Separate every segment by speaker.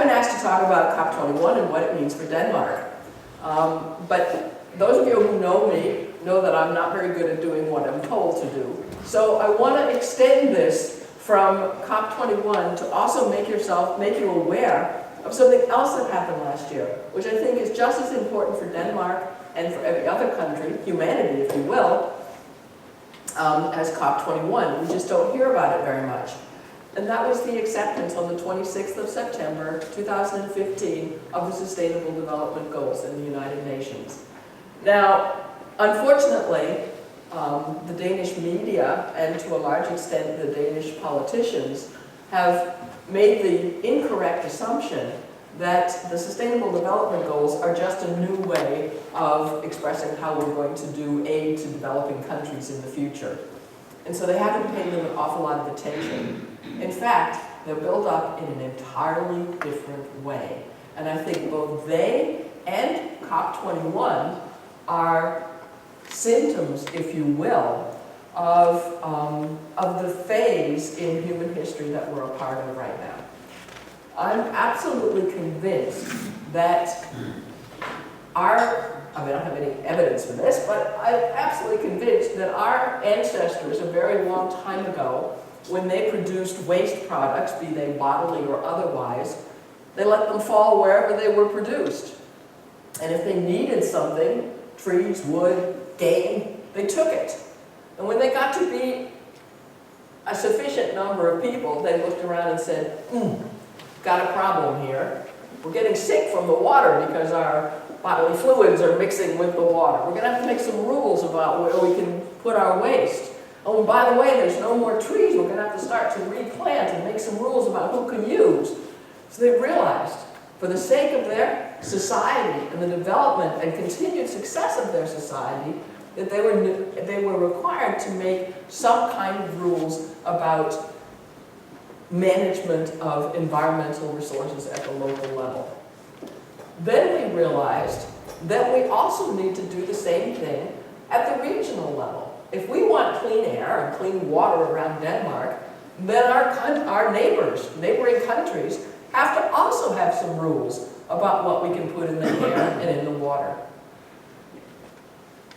Speaker 1: been asked to talk about COP21 and what it means for Denmark. But those of you who know me know that I'm not very good at doing what I'm told to do. So I want to extend this from COP21 to also make you aware of something else that happened last year, which I think is just as important for Denmark and for every other country, humanity if you will, as COP21. We just don't hear about it very much. And that was the acceptance on the 26th of September 2015 of the Sustainable Development Goals in the United Nations. Now, unfortunately, the Danish media and to a large extent the Danish politicians have made the incorrect assumption that the Sustainable Development Goals are just a new way of expressing how we're going to do aid to developing countries in the future. And so they haven't paid them an awful lot of attention. In fact, they're built up in an entirely different way. And I think both they and COP21 are symptoms, if you will, of the phase in human history that we're a part of right now. I'm absolutely convinced that I don't have any evidence for this, but I'm absolutely convinced that our ancestors a very long time ago, when they produced waste products, be they bodily or otherwise, they let them fall wherever they were produced. And if they needed something, trees, wood, game, they took it. And when they got to be a sufficient number of people, they looked around and said, got a problem here. We're getting sick from the water because our bodily fluids are mixing with the water. We're going to have to make some rules about where we can put our waste. Oh, and by the way, there's no more trees. We're going to have to start to replant and make some rules about who can use. So they realized, for the sake of their society and the development and continued success of their society, that they were required to make some kind of rules about management of environmental resources at the local level. Then we realized that we also need to do the same thing at the regional level. If we want clean air and clean water around Denmark, then our neighboring countries, have to also have some rules about what we can put in the air and in the water.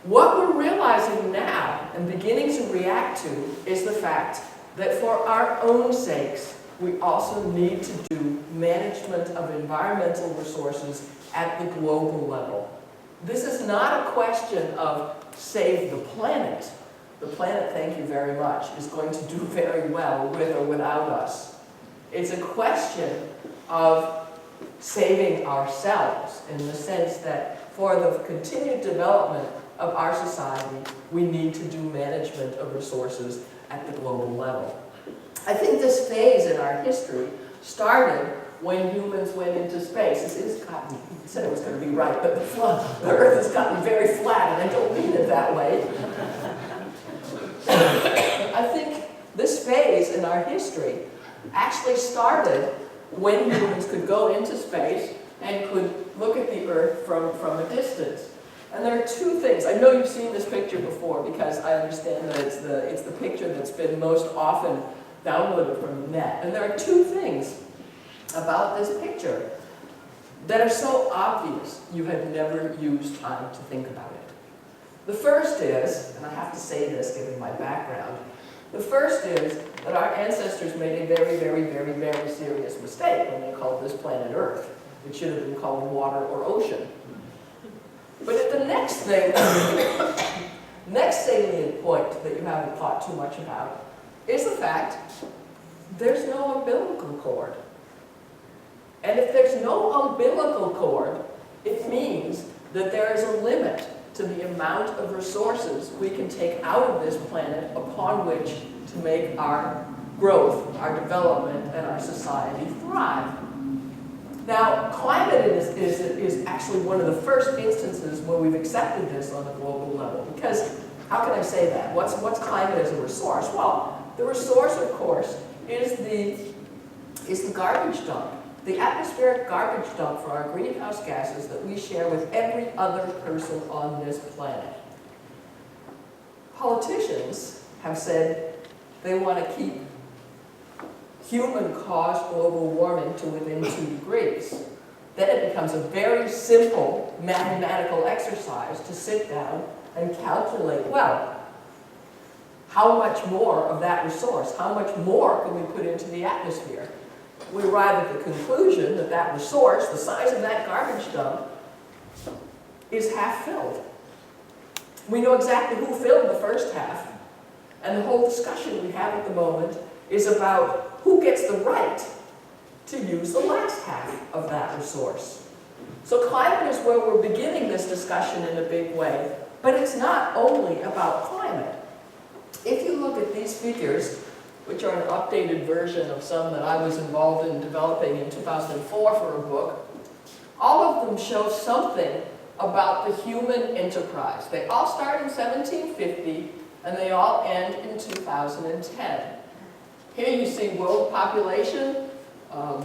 Speaker 1: What we're realizing now and beginning to react to is the fact that for our own sakes, we also need to do management of environmental resources at the global level. This is not a question of save the planet. The planet, thank you very much, is going to do very well with or without us. It's a question of saving ourselves in the sense that for the continued development of our society, we need to do management of resources at the global level. I think this phase in our history started when humans went into space. I said it was going to be right, but the Earth has gotten very flat, and I don't mean it that way. I think this phase in our history actually started when humans could go into space and could look at the Earth from a distance. And there are two things. I know you've seen this picture before because I understand that it's the picture that's been most often downloaded from the net. And there are two things about this picture that are so obvious you have never used time to think about it. The first is, and I have to say this given my background, the first is that our ancestors made a very, very, very, very serious mistake when they called this planet Earth. It should have been called water or ocean. But the next thing, next salient point that you haven't thought too much about is the fact there's no umbilical cord. And if there's no umbilical cord, it means that there is a limit to the amount of resources we can take out of this planet upon which to make our growth, our development, and our society thrive. Now, climate is actually one of the first instances where we've accepted this on a global level. Because, how can I say that? What's climate as a resource? Well, the resource, of course, is the garbage dump. The atmospheric garbage dump for our greenhouse gases that we share with every other person on this planet. Politicians have said they want to keep human-caused global warming to within 2 degrees, then it becomes a very simple mathematical exercise to sit down and calculate, well, how much more of that resource, how much more can we put into the atmosphere? We arrive at the conclusion that that resource, the size of that garbage dump, is half filled. We know exactly who filled the first half, and the whole discussion we have at the moment is about who gets the right to use the last half of that resource. So climate is where we're beginning this discussion in a big way, but it's not only about climate. If you look at these figures, which are an updated version of some that I was involved in developing in 2004 for a book, all of them show something about the human enterprise. They all start in 1750 and they all end in 2010. Here you see world population,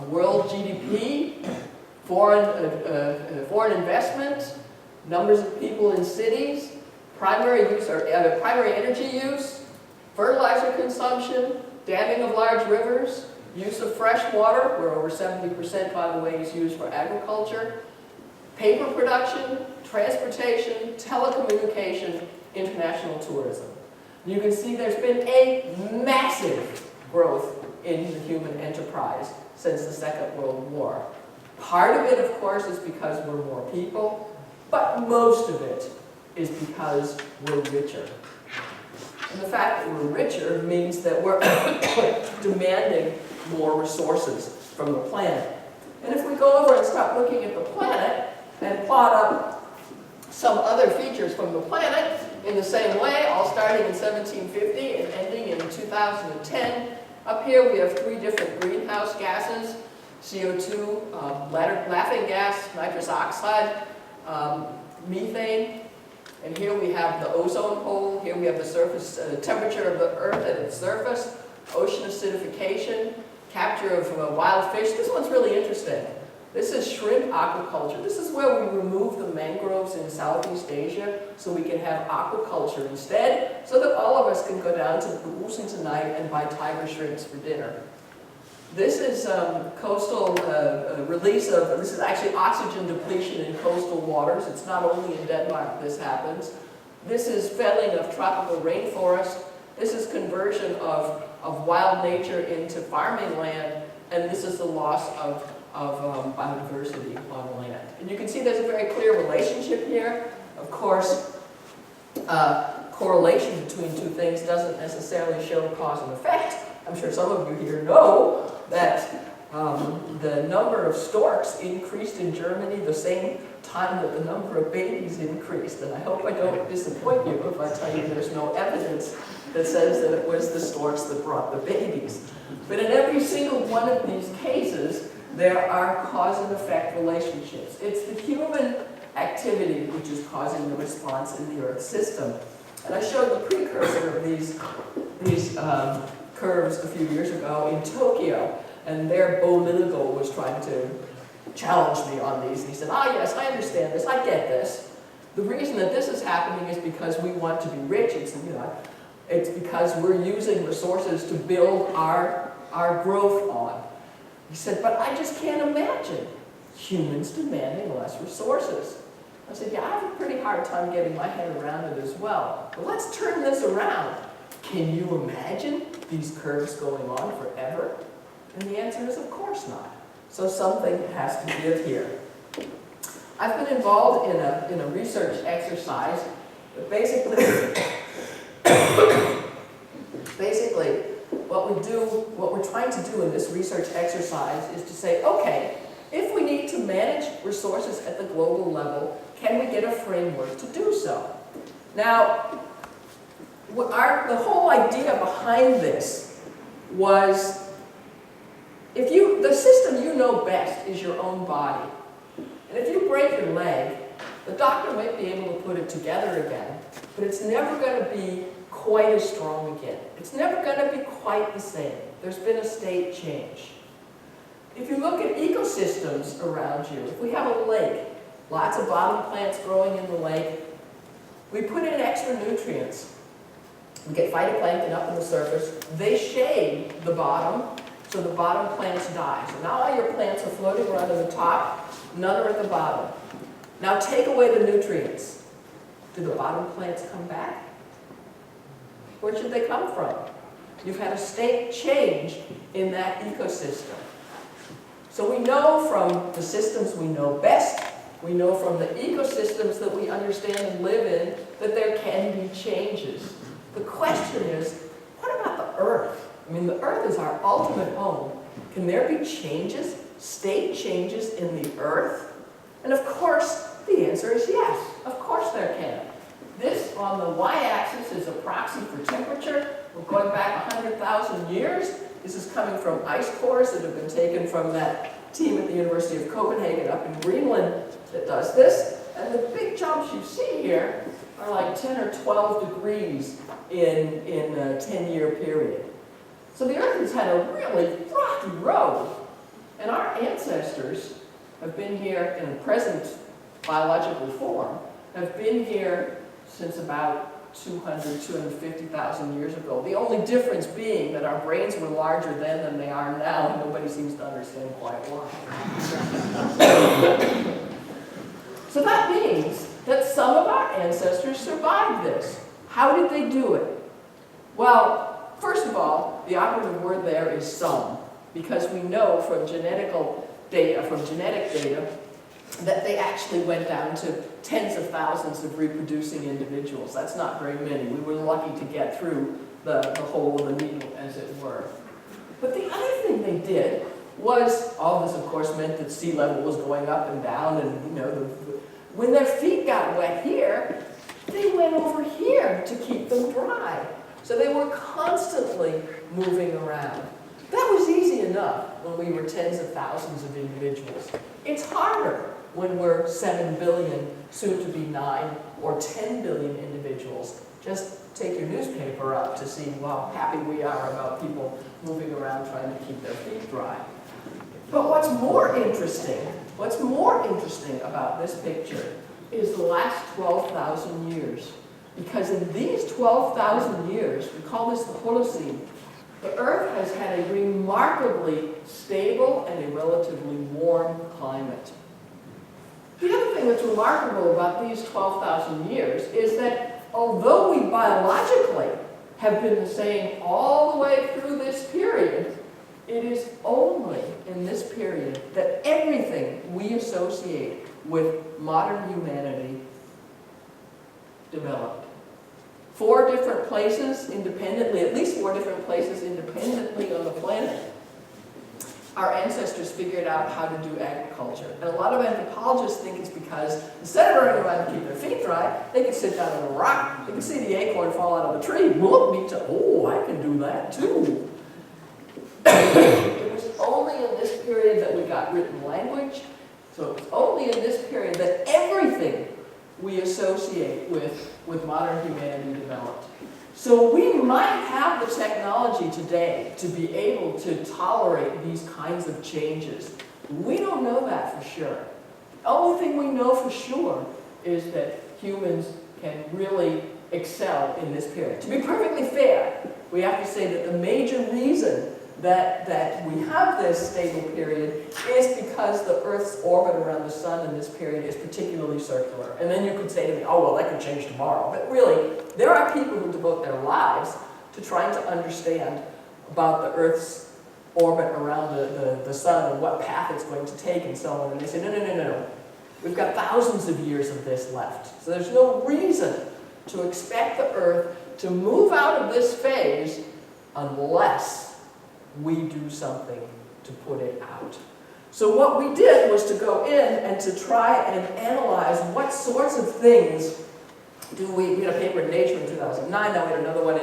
Speaker 1: world GDP, foreign investment, numbers of people in cities, primary use or primary energy use, fertilizer consumption, damming of large rivers, use of fresh water, where over 70%, by the way, is used for agriculture, paper production, transportation, telecommunication, international tourism. You can see there's been a massive growth in the human enterprise since the Second World War. Part of it, of course, is because we're more people, but most of it is because we're richer. And the fact that we're richer means that we're demanding more resources from the planet. And if we go over and start looking at the planet and plot up some other features from the planet in the same way, all starting in 1750 and ending in 2010, up here we have 3 different greenhouse gases: CO2, laughing gas, nitrous oxide, methane. And here we have the ozone hole. Here we have the surface temperature of the Earth at its surface, ocean acidification, capture of wild fish. This one's really interesting. This is shrimp aquaculture. This is where we remove the mangroves in Southeast Asia so we can have aquaculture instead, so that all of us can go down to Busan tonight and buy tiger shrimps for dinner. This is coastal release of, this is actually oxygen depletion in coastal waters. It's not only in Denmark this happens. This is felling of tropical rainforest. This is conversion of wild nature into farming land. And this is the loss of biodiversity on land. And you can see there's a very clear relationship here. Of course, correlation between two things doesn't necessarily show cause and effect. I'm sure some of you here know that the number of storks increased in Germany the same time that the number of babies increased. And I hope I don't disappoint you if I tell you there's no evidence that says that it was the storks that brought the babies. But in every single one of these cases, there are cause and effect relationships. It's the human activity which is causing the response in the Earth system. And I showed the precursor of these curves a few years ago in Tokyo, and there Bo Linigal was trying to challenge me on these. And he said, yes, I understand this, I get this. The reason that this is happening is because we want to be rich. It's because we're using resources to build our growth on. He said, but I just can't imagine humans demanding less resources. I said, yeah, I have a pretty hard time getting my head around it as well. But let's turn this around. Can you imagine these curves going on forever? And the answer is, of course not. So something has to give here. I've been involved in a research exercise that basically what we're trying to do in this research exercise is to say, okay, if we need to manage resources at the global level, can we get a framework to do so? Now, the whole idea behind this was, the system you know best is your own body. And if you break your leg, the doctor might be able to put it together again, but it's never going to be quite as strong again. It's never going to be quite the same. There's been a state change. If you look at ecosystems around you, if we have a lake, lots of bottom plants growing in the lake, we put in extra nutrients. We get phytoplankton up on the surface. They shade the bottom So the bottom plants die. So now all your plants are floating around at the top, none are at the bottom. Now take away the nutrients. Do the bottom plants come back? Where should they come from? You've had a state change in that ecosystem. So we know from the systems we know best, we know from the ecosystems that we understand and live in, that there can be changes. The question is, what about the Earth? I mean, the Earth is our ultimate home. Can there be changes, state changes in the Earth? And of course, the answer is yes. Of course there can. This on the y-axis is a proxy for temperature. We're going back 100,000 years. This is coming from ice cores that have been taken from that team at the University of Copenhagen up in Greenland that does this. And the big jumps you see here are like 10 or 12 degrees in a 10-year period. So the Earth has had a really rocky road. And our ancestors have been here in the present biological form, have been here since about 250,000 years ago. The only difference being that our brains were larger then than they are now, and nobody seems to understand quite why. So that means that some of our ancestors survived this. How did they do it? Well, first of all, the operative word there is some, because we know from genetic data, that they actually went down to tens of thousands of reproducing individuals. That's not very many. We were lucky to get through the hole in the needle, as it were. But the other thing they did was, all this of course meant that sea level was going up and down, and when their feet got wet here, they went over here to keep them dry. So they were constantly moving around. That was easy enough when we were tens of thousands of individuals. It's harder when we're 7 billion, soon to be 9 or 10 billion individuals. Just take your newspaper up to see how happy we are about people moving around trying to keep their feet dry. But what's more interesting about this picture is the last 12,000 years. Because in these 12,000 years, we call this the Holocene, the Earth has had a remarkably stable and a relatively warm climate. The other thing that's remarkable about these 12,000 years is that although we biologically have been the same all the way through this period, it is only in this period that everything we associate with modern humanity developed. 4 different places independently, at least 4 different places independently on the planet, our ancestors figured out how to do agriculture. And a lot of anthropologists think it's because instead of running around to keep their feet dry, they could sit down on a rock, they could see the acorn fall out of the tree, whoop, me too, oh, I can do that too. It was only in this period that we got written language, so it was only in this period that everything we associate with modern humanity developed. So we might have the technology today to be able to tolerate these kinds of changes. We don't know that for sure. The only thing we know for sure is that humans can really excel in this period. To be perfectly fair, we have to say that the major reason that we have this stable period is because the Earth's orbit around the sun in this period is particularly circular. And then you could say to me, oh, well, that could change tomorrow. But really, there are people who devote their lives to trying to understand about the Earth's orbit around the sun and what path it's going to take and so on. And they say, no. We've got thousands of years of this left. So there's no reason to expect the Earth to move out of this phase unless we do something to put it out. So what we did was to go in and to try and analyze what sorts of things do we had a paper in Nature in 2009, now we had another one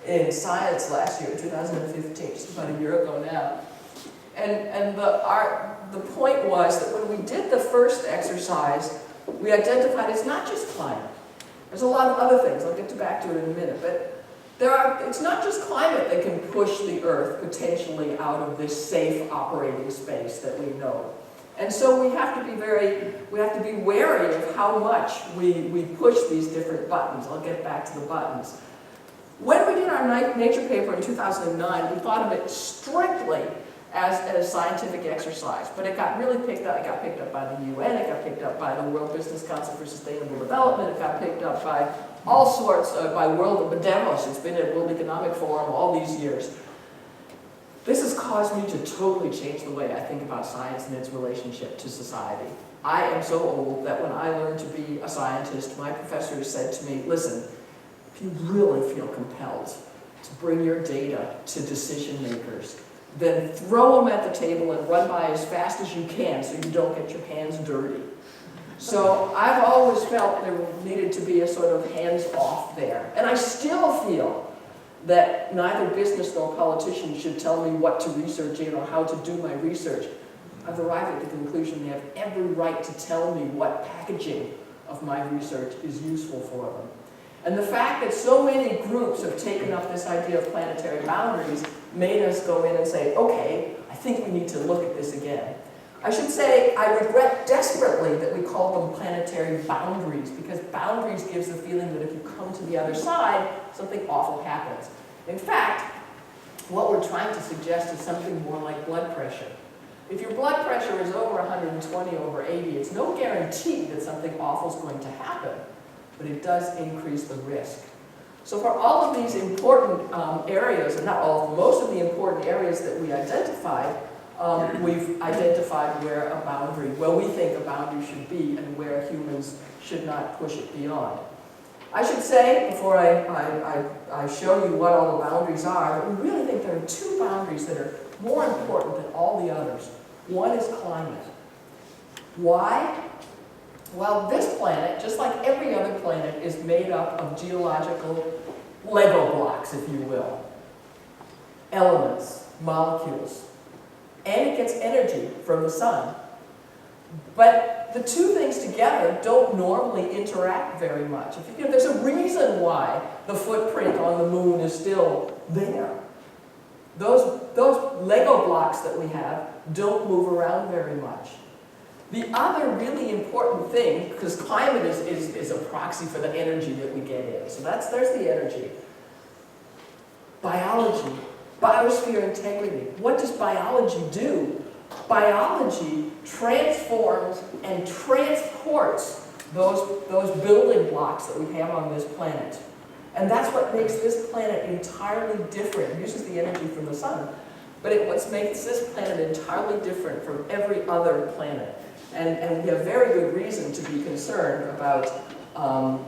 Speaker 1: in Science last year, 2015, just about a year ago now. And the point was that when we did the first exercise, we identified it's not just climate. There's a lot of other things. I'll get back to it in a minute. But it's not just climate that can push the Earth potentially out of this safe operating space that we know. And so we have to be wary of how much we push these different buttons. I'll get back to the buttons. When we did our Nature paper in 2009, we thought of it strictly as a scientific exercise, but it got really picked up. It got picked up by the UN, it got picked up by the World Business Council for Sustainable Development, it got picked up by all sorts, by Davos. It's been at World Economic Forum all these years. This has caused me to totally change the way I think about science and its relationship to society. I am so old that when I learned to be a scientist, my professor said to me, listen, if you really feel compelled to bring your data to decision makers, then throw them at the table and run by as fast as you can so you don't get your hands dirty. So I've always felt there needed to be a sort of hands-off there. And I still feel that neither business nor politicians should tell me what to research in or how to do my research. I've arrived at the conclusion they have every right to tell me what packaging of my research is useful for them. And the fact that so many groups have taken up this idea of planetary boundaries made us go in and say, okay, I think we need to look at this again. I should say I regret desperately that we call them planetary boundaries, because boundaries gives the feeling that if you come to the other side, something awful happens. In fact, what we're trying to suggest is something more like blood pressure. If your blood pressure is over 120 over 80, it's no guarantee that something awful is going to happen, but it does increase the risk. So for all of these important areas, and not all of them, most of the important areas that we identified, we've identified where a boundary, where we think a boundary should be and where humans should not push it beyond. I should say, before I show you what all the boundaries are, that we really think there are two boundaries that are more important than all the others. One is climate. Why? Well, this planet, just like every other planet, is made up of geological Lego blocks, if you will. Elements, molecules. And it gets energy from the sun. But the two things together don't normally interact very much. There's a reason why the footprint on the moon is still there. Those Lego blocks that we have don't move around very much. The other really important thing, because climate is a proxy for the energy that we get in, so there's the energy. Biology, biosphere integrity. What does biology do? Biology transforms and transports those building blocks that we have on this planet. And that's what makes this planet entirely different. It uses the energy from the sun, but what makes this planet entirely different from every other planet. And we have very good reason to be concerned about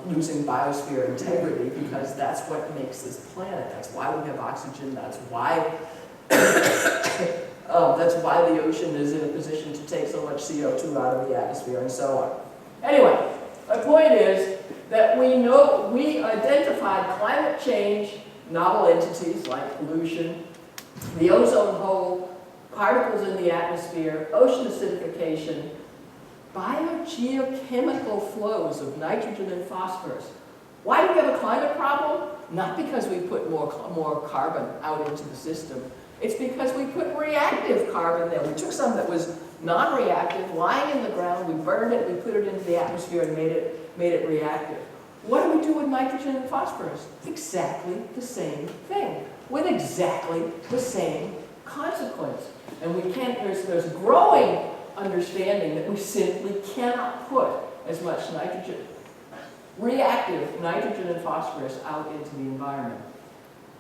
Speaker 1: losing biosphere integrity, because that's what makes this planet. That's why we have oxygen. That's why the ocean is in a position to take so much CO2 out of the atmosphere and so on. Anyway, my point is that we identified climate change, novel entities like pollution, the ozone hole, particles in the atmosphere, ocean acidification, biogeochemical flows of nitrogen and phosphorus. Why do we have a climate problem? Not because we put more carbon out into the system. It's because we put reactive carbon there. We took some that was non-reactive, lying in the ground, we burned it, we put it into the atmosphere and made it reactive. What do we do with nitrogen and phosphorus? Exactly the same thing, with exactly the same consequence. And there's growing understanding that we simply cannot put as much reactive nitrogen and phosphorus out into the environment.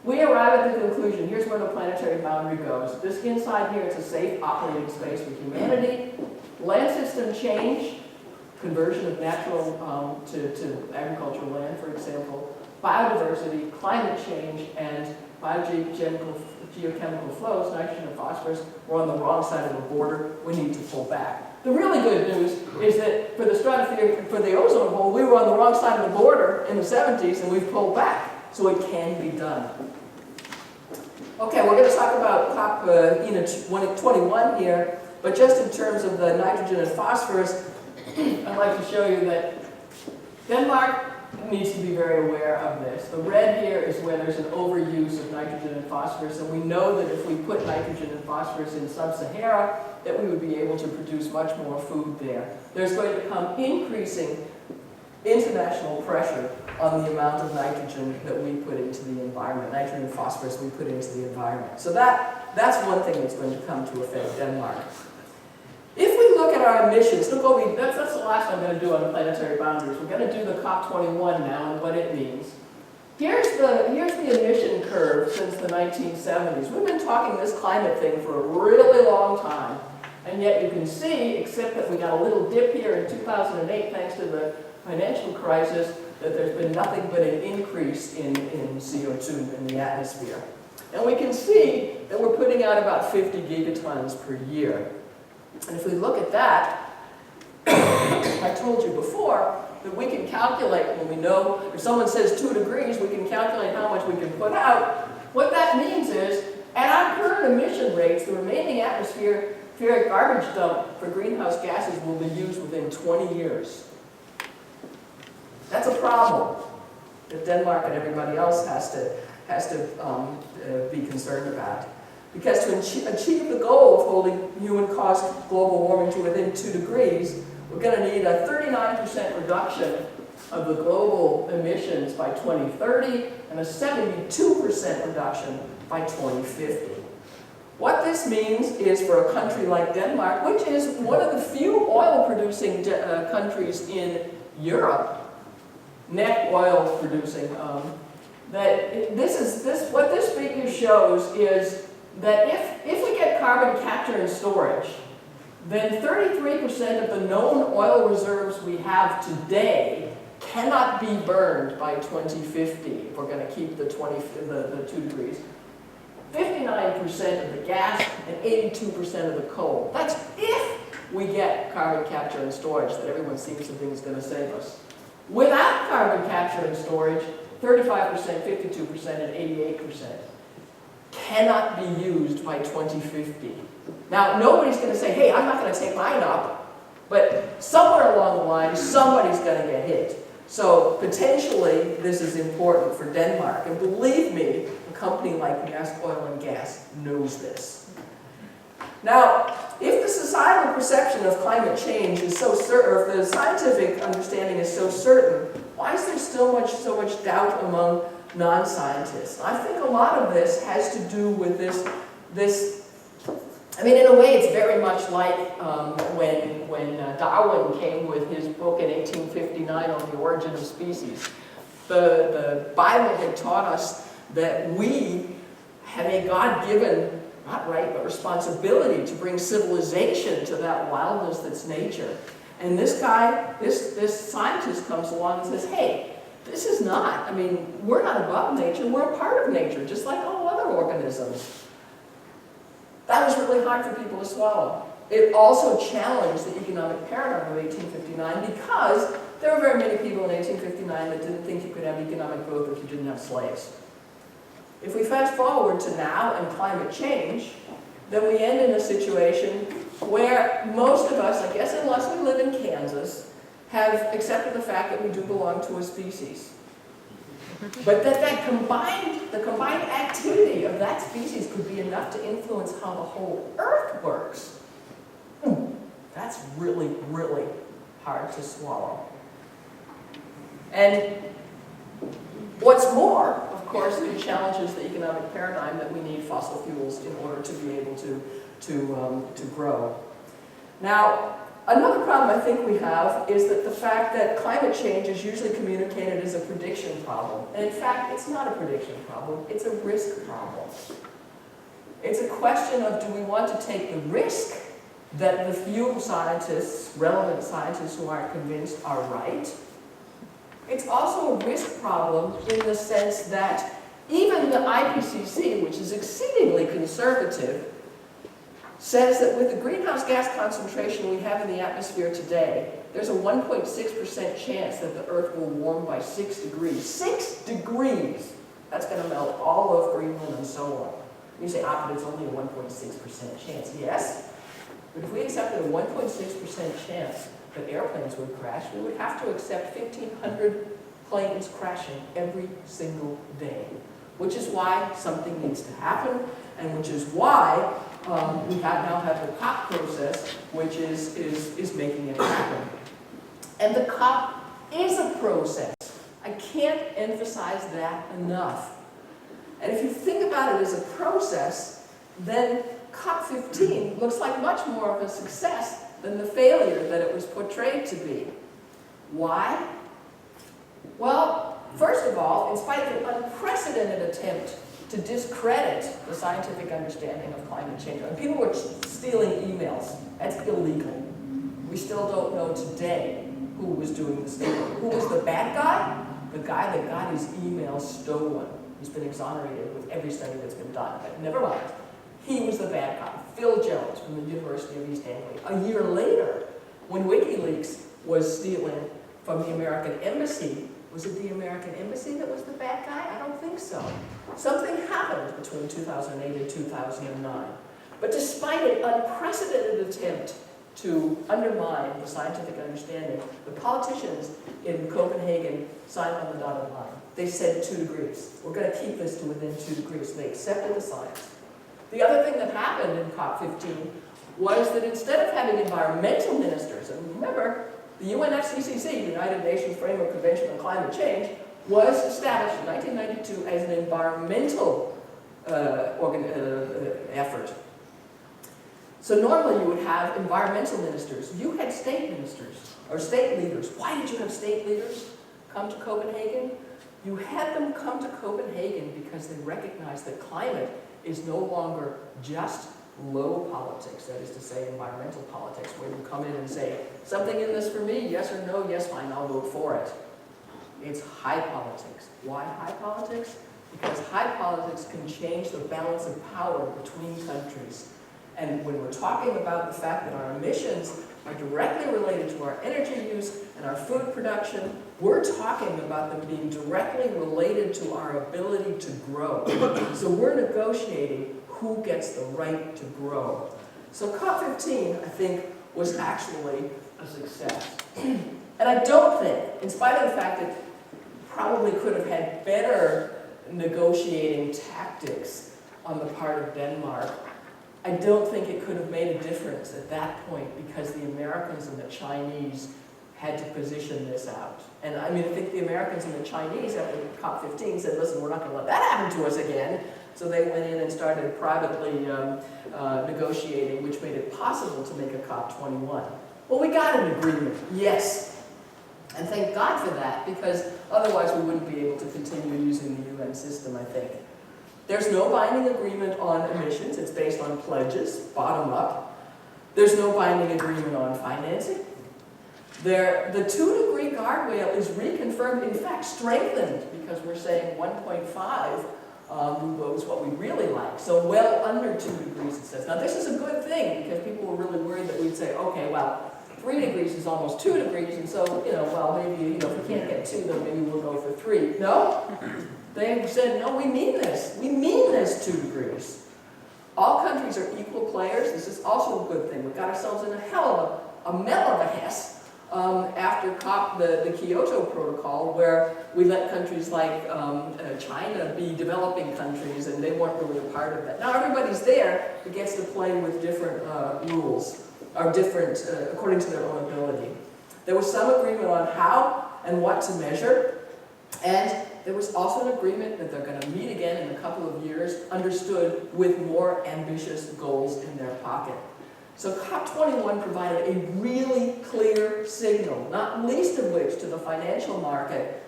Speaker 1: We arrive at the conclusion, here's where the planetary boundary goes. This inside here, it's a safe operating space for humanity. Land system change, conversion of natural to agricultural land, for example. Biodiversity, climate change, and geochemical flows, nitrogen and phosphorus, we're on the wrong side of the border. We need to pull back. The really good news is that for the stratosphere, for the ozone hole, we were on the wrong side of the border in the 70s, and we've pulled back. So it can be done. Okay, we're going to talk about COP 21 here, but just in terms of the nitrogen and phosphorus, I'd like to show you that Denmark needs to be very aware of this. The red here is where there's an overuse of nitrogen and phosphorus, and we know that if we put nitrogen and phosphorus in sub-Sahara, that we would be able to produce much more food there. There's going to come increasing international pressure on the amount of nitrogen that we put into the environment, nitrogen and phosphorus we put into the environment. So that's one thing that's going to come to affect Denmark. If we look at our emissions, that's the last I'm going to do on the planetary boundaries. We're going to do the COP21 now and what it means. Here's the emission curve since the 1970s. We've been talking this climate thing for a really long time. And yet you can see, except that we got a little dip here in 2008 thanks to the financial crisis, that there's been nothing but an increase in CO2 in the atmosphere. And we can see that we're putting out about 50 gigatons per year. And if we look at that, I told you before that we can calculate when we know, if someone says 2 degrees, we can calculate how much we can put out. What that means is, at our current emission rates, the remaining atmospheric garbage dump for greenhouse gases will be used within 20 years. That's a problem that Denmark and everybody else has to be concerned about. Because to achieve the goal of holding human-caused global warming to within 2 degrees, we're going to need a 39% reduction of the global emissions by 2030 and a 72% reduction by 2050. What this means is for a country like Denmark, which is one of the few oil-producing countries in Europe, net oil producing, what this figure shows is that if we get carbon capture and storage, then 33% of the known oil reserves we have today cannot be burned by 2050 if we're going to keep the 2 degrees. 59% of the gas and 82% of the coal. That's if we get carbon capture and storage that everyone seems to think is going to save us. Without carbon capture and storage, 35%, 52%, and 88% cannot be used by 2050. Now, nobody's going to say, hey, I'm not going to take mine up, but somewhere along the line, somebody's going to get hit. So potentially, this is important for Denmark. And believe me, a company like Maersk Oil and Gas knows this. Now, if the societal perception of climate change is so certain, or if the scientific understanding is so certain, why is there so much doubt among non-scientists? I think a lot of this has to do with this. I mean, in a way, it's very much like when Darwin came with his book in 1859 on the origin of species. The Bible had taught us that we have a God-given, not right, but responsibility to bring civilization to that wildness that's nature. And this guy, this scientist comes along and says, hey, this is not, I mean, we're not above nature, we're a part of nature, just like all other organisms. That was really hard for people to swallow. It also challenged the economic paradigm of 1859 because there were very many people in 1859 that didn't think you could have economic growth if you didn't have slaves. If we fast forward to now and climate change, then we end in a situation where most of us, I guess unless we live in Kansas, have accepted the fact that we do belong to a species. But that the combined activity of that species could be enough to influence how the whole Earth works. That's really, really hard to swallow. And what's more, of course, it challenges the economic paradigm that we need fossil fuels in order to be able to grow. Now, another problem I think we have is that the fact that climate change is usually communicated as a prediction problem. And in fact, it's not a prediction problem, it's a risk problem. It's a question of, do we want to take the risk that the few scientists, relevant scientists who aren't convinced are right? It's also a risk problem in the sense that even the IPCC, which is exceedingly conservative, says that with the greenhouse gas concentration we have in the atmosphere today, there's a 1.6% chance that the Earth will warm by 6 degrees. 6 degrees! That's going to melt all of Greenland and so on. You say, but it's only a 1.6% chance. Yes, but if we accepted a 1.6% chance that airplanes would crash, we would have to accept 1,500 planes crashing every single day, which is why something needs to happen, and which is why we now have the COP process, which is making it happen. And the COP is a process. I can't emphasize that enough. And if you think about it as a process, then COP15 looks like much more of a success than the failure that it was portrayed to be. Why? Well, first of all, in spite of an unprecedented attempt to discredit the scientific understanding of climate change, and people were stealing emails. That's illegal. We still don't know today who was doing the stealing. Who was the bad guy? The guy that got his emails stolen. He's been exonerated with every study that's been done, but never mind. He was the bad guy, Phil Jones from the University of East Anglia. A year later, when WikiLeaks was stealing from the American Embassy, was it the American Embassy that was the bad guy? I don't think so. Something happened between 2008 and 2009. But despite an unprecedented attempt to undermine the scientific understanding, the politicians in Copenhagen signed on the dotted line. They said 2 degrees. We're going to keep this to within 2 degrees. They accepted the science. The other thing that happened in COP15 was that instead of having environmental ministers, and remember, the UNFCCC, United Nations Framework Convention on Climate Change, was established in 1992 as an environmental effort. So normally you would have environmental ministers. You had state ministers, or state leaders. Why did you have state leaders come to Copenhagen? You had them come to Copenhagen because they recognized that climate is no longer just low politics, that is to say environmental politics, where you come in and say, something in this for me, yes or no, yes, fine, I'll vote for it. It's high politics. Why high politics? Because high politics can change the balance of power between countries. And when we're talking about the fact that our emissions are directly related to our energy use and our food production, we're talking about them being directly related to our ability to grow. So we're negotiating who gets the right to grow. So COP15, I think, was actually a success. And I don't think, in spite of the fact that probably could have had better negotiating tactics on the part of Denmark, I don't think it could have made a difference at that point because the Americans and the Chinese had to position this out. And I mean, I think the Americans and the Chinese after COP15 said, listen, we're not going to let that happen to us again. So they went in and started privately negotiating, which made it possible to make a COP21. Well, we got an agreement, yes. And thank God for that, because otherwise we wouldn't be able to continue using the UN system, I think. There's no binding agreement on emissions. It's based on pledges, bottom up. There's no binding agreement on financing. The 2-degree guardrail is reconfirmed, in fact, strengthened, because we're saying 1.5 was what we really like. So well under 2 degrees, it says. Now, this is a good thing, because people were really worried that we'd say, okay, well, 3 degrees is almost 2 degrees, and so, well, maybe, if we can't get 2, then maybe we'll go for 3. No? They said, no, we mean this. We mean this 2 degrees. All countries are equal players. This is also a good thing. We got ourselves in a hell of a mess after the Kyoto Protocol, where we let countries like China be developing countries, and they weren't really a part of that. Now everybody's there who gets to play with different rules, or different, according to their own ability. There was some agreement on how and what to measure, and there was also an agreement that they're going to meet again in a couple of years, understood with more ambitious goals in their pocket. So COP21 provided a really clear signal, not least of which to the financial market,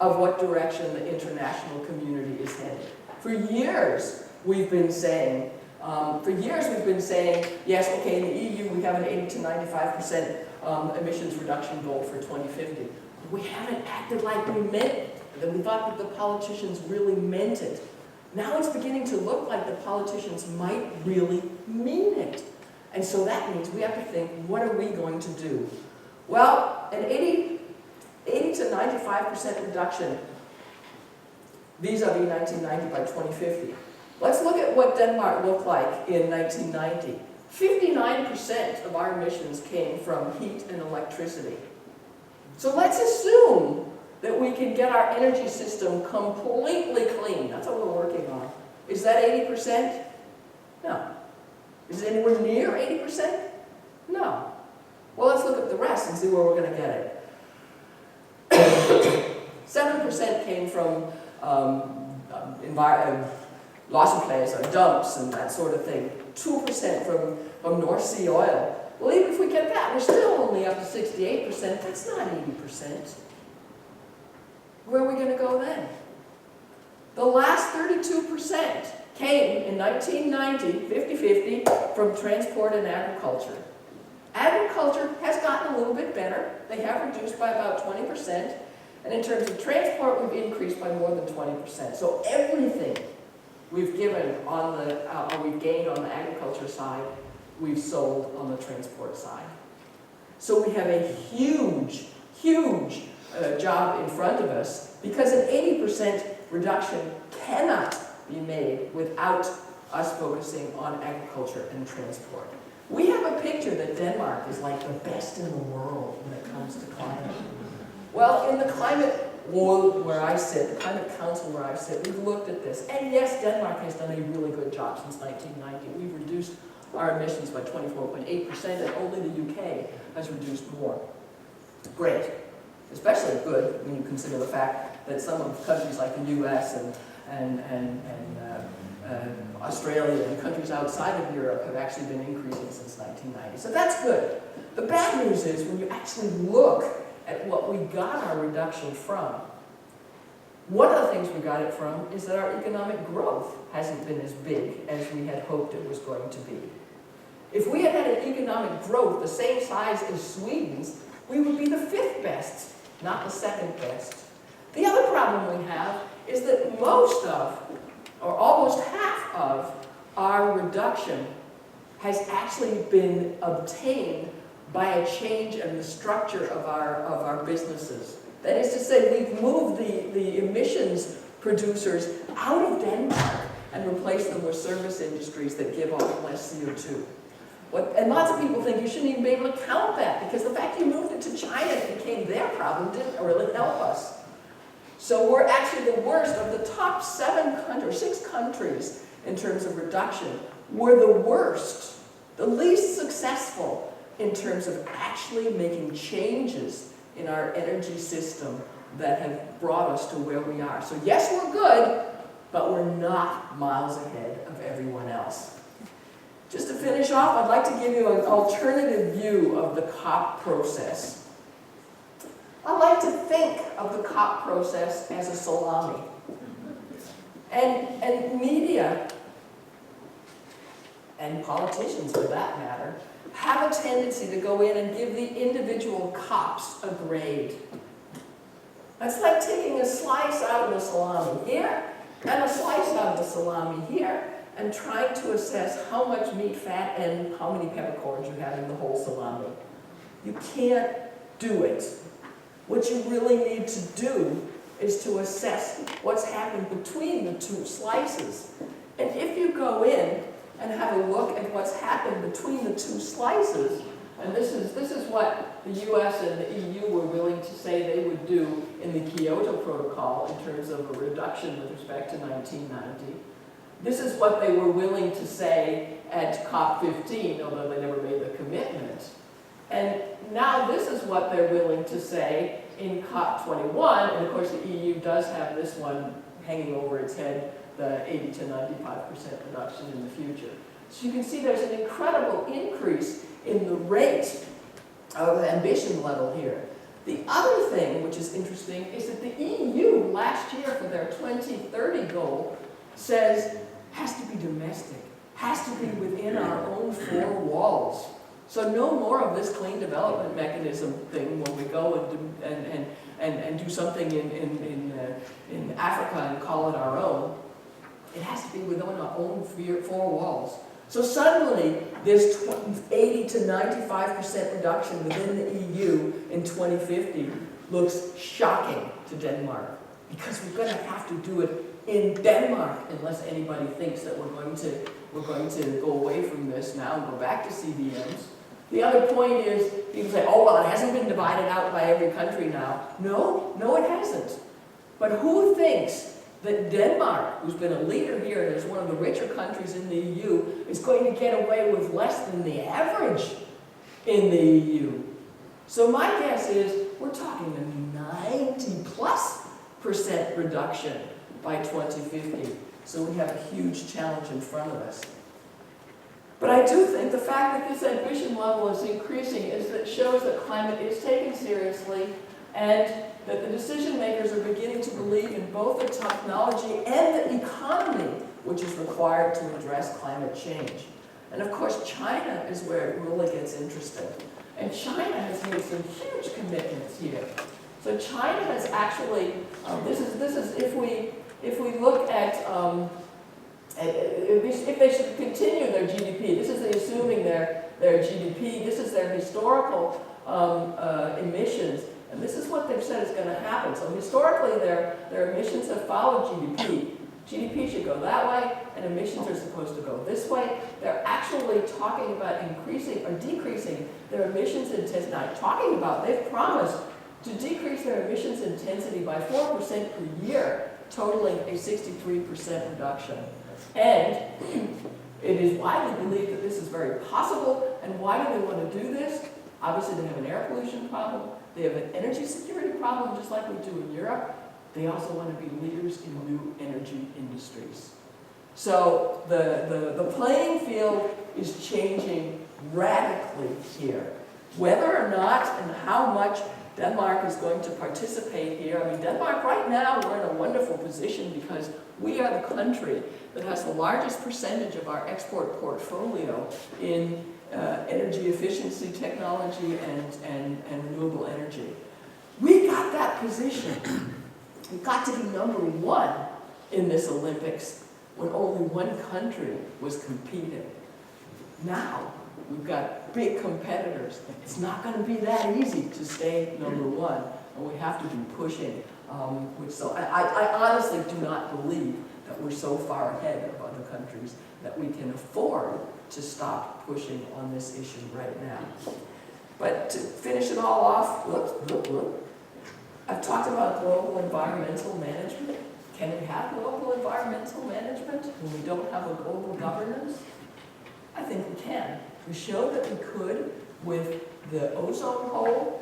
Speaker 1: of what direction the international community is headed. For years, we've been saying, yes, okay, in the EU we have an 80 to 95% emissions reduction goal for 2050. We haven't acted like we meant it. That we thought that the politicians really meant it. Now it's beginning to look like the politicians might really mean it. And so that means we have to think, what are we going to do? Well, an 80 to 95% reduction vis-a-vis 1990 by 2050. Let's look at what Denmark looked like in 1990. 59% of our emissions came from heat and electricity. So let's assume that we can get our energy system completely clean. That's what we're working on. Is that 80%? No. Is it anywhere near 80%? No. Well, let's look at the rest and see where we're going to get it. 7% came from loss of place or dumps and that sort of thing. 2% from North Sea oil. Well, even if we get that, we're still only up to 68%. That's not 80%. Where are we going to go then? The last 32% came in 1990, 50-50, from transport and agriculture. Agriculture has gotten a little bit better. They have reduced by about 20%. And in terms of transport, we've increased by more than 20%. So everything we've given on the, we've gained on the agriculture side, we've sold on the transport side. So we have a huge, huge job in front of us, because an 80% reduction cannot be made without us focusing on agriculture and transport. We have a picture that Denmark is like the best in the world when it comes to climate. Well, in the climate world where I sit, the Climate Council where I sit, we've looked at this. And yes, Denmark has done a really good job since 1990. We've reduced our emissions by 24.8%, and only the UK has reduced more. Great. Especially good when you consider the fact that some of countries like the US and Australia and countries outside of Europe have actually been increasing since 1990. So that's good. The bad news is when you actually look at what we got our reduction from, one of the things we got it from is that our economic growth hasn't been as big as we had hoped it was going to be. If we had had an economic growth the same size as Sweden's, we would be the 5th best, not the 2nd best. The other problem we have is that most of, or almost half of, our reduction has actually been obtained by a change in the structure of our businesses. That is to say, we've moved the emissions producers out of Denmark and replaced them with service industries that give off less CO2. And lots of people think you shouldn't even be able to count that, because the fact you moved it to China and it became their problem didn't really help us. So we're actually the worst of the top 6 countries in terms of reduction. We're the worst, the least successful in terms of actually making changes in our energy system that have brought us to where we are. So yes, we're good, but we're not miles ahead of everyone else. Just to finish off, I'd like to give you an alternative view of the COP process. I like to think of the COP process as a salami. And media, and politicians for that matter, have a tendency to go in and give the individual COPs a grade. That's like taking a slice out of the salami here, and a slice out of the salami here, and trying to assess how much meat, fat, and how many peppercorns you have in the whole salami. You can't do it. What you really need to do is to assess what's happened between the 2 slices. And if you go in and have a look at what's happened between the 2 slices, and this is what the US and the EU were willing to say they would do in the Kyoto Protocol in terms of a reduction with respect to 1990. This is what they were willing to say at COP15, although they never made the commitment. And now this is what they're willing to say in COP21, and of course the EU does have this one hanging over its head, the 80 to 95% reduction in the future. So you can see there's an incredible increase in the rate of ambition level here. The other thing which is interesting is that the EU last year for their 2030 goal says has to be domestic, has to be within our own 4 walls. So no more of this clean development mechanism thing when we go and do something in Africa and call it our own. It has to be within our own 4 walls. So suddenly, this 80 to 95% reduction within the EU in 2050 looks shocking to Denmark, because we're going to have to do it in Denmark unless anybody thinks that we're going to go away from this now and go back to CBMs. The other point is, people say, oh, well, it hasn't been divided out by every country now. No, it hasn't. But who thinks that Denmark, who's been a leader here and is one of the richer countries in the EU, is going to get away with less than the average in the EU? So my guess is we're talking a 90+% reduction by 2050. So we have a huge challenge in front of us. But I do think the fact that this ambition level is increasing shows that climate is taken seriously, and that the decision makers are beginning to believe in both the technology and the economy which is required to address climate change. And of course, China is where it really gets interesting. And China has made some huge commitments here. So China has actually, this is if we look at if they should continue their GDP, this is assuming their GDP, this is their historical emissions, and this is what they've said is going to happen. So historically, their emissions have followed GDP. GDP should go that way, and emissions are supposed to go this way. They're actually talking about increasing or decreasing their emissions intensity. They've promised to decrease their emissions intensity by 4% per year, totaling a 63% reduction. And it is widely believed that this is very possible. And why do they want to do this? Obviously, they have an air pollution problem. They have an energy security problem, just like we do in Europe. They also want to be leaders in new energy industries. So the playing field is changing radically here. Whether or not and how much Denmark is going to participate here. I mean, Denmark right now, we're in a wonderful position because we are the country that has the largest percentage of our export portfolio in energy efficiency technology and renewable energy. We got that position. We got to be number one in this Olympics when only one country was competing. Now, we've got big competitors. It's not going to be that easy to stay number one, and we have to be pushing. I honestly do not believe that we're so far ahead of other countries that we can afford to stop pushing on this issue right now. But to finish it all off, I've talked about global environmental management. Can we have global environmental management when we don't have a global governance? I think we can. We showed that we could with the ozone hole,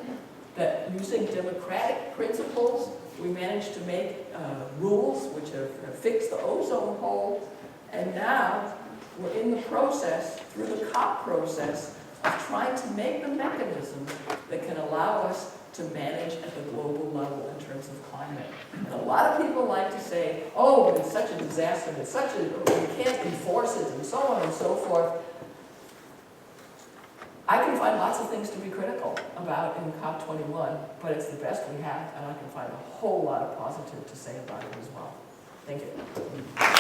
Speaker 1: that using democratic principles, we managed to make rules which have fixed the ozone hole. And now we're in the process, through the COP process, of trying to make the mechanisms that can allow us to manage at the global level in terms of climate. And a lot of people like to say, oh, but it's such a disaster, it's such a, we can't enforce it, and so on and so forth. I can find lots of things to be critical about in COP21, but it's the best we have, and I can find a whole lot of positive to say about it as well. Thank you.